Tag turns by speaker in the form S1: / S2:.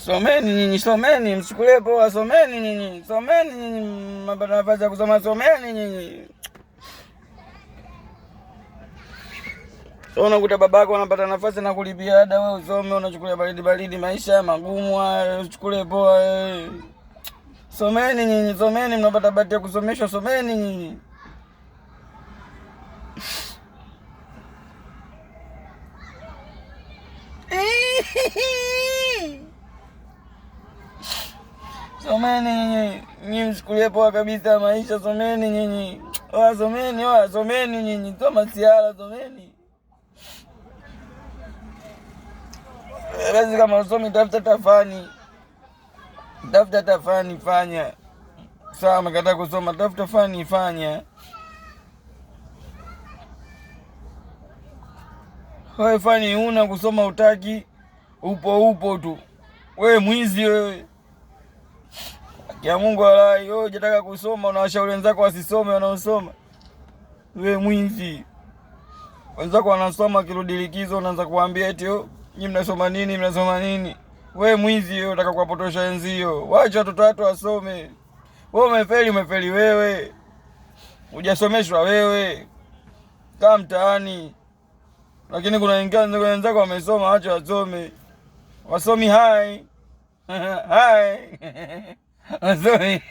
S1: Someni nyinyi, someni, mchukulie poa, someni nyinyi, someni nyinyi, mnapata nafasi ya kusoma, someni nyinyi. So unakuta babako anapata nafasi na kulipia ada, wewe usome, unachukulia baridi, maisha magumu haya, uchukulie poa. Someni nyinyi, someni, mnapata bahati ya kusomeshwa, someni nyinyi. Someni nyinyi, nyinyi mchukulie poa kabisa maisha, someni nyinyi. Someni nyinyi, soma siala, someni. Basi kama usomi, tafuta tafani. Tafuta tafani, fanya. Sawa, umekataa kusoma, tafuta fani, fanya. Wewe fani una kusoma utaki, upo tu. Wewe mwizi wewe. Kia Mungu walai, wewe hujataka kusoma, unawashauri wenzako wasisome, wanaosoma. Wewe mwizi. Wenzako wanasoma, kirudi likizo unaanza kuambia eti nyinyi mnasoma nini? Wewe mwizi wewe, unataka kuwapotosha wenzio. Waacha watoto watu wasome. Wewe umefeli wewe. Hujasomeshwa wewe. Kaa mtaani. Lakini kuna wenzako wamesoma, acha wasome. Wasomi hai. Hai. Wasomi.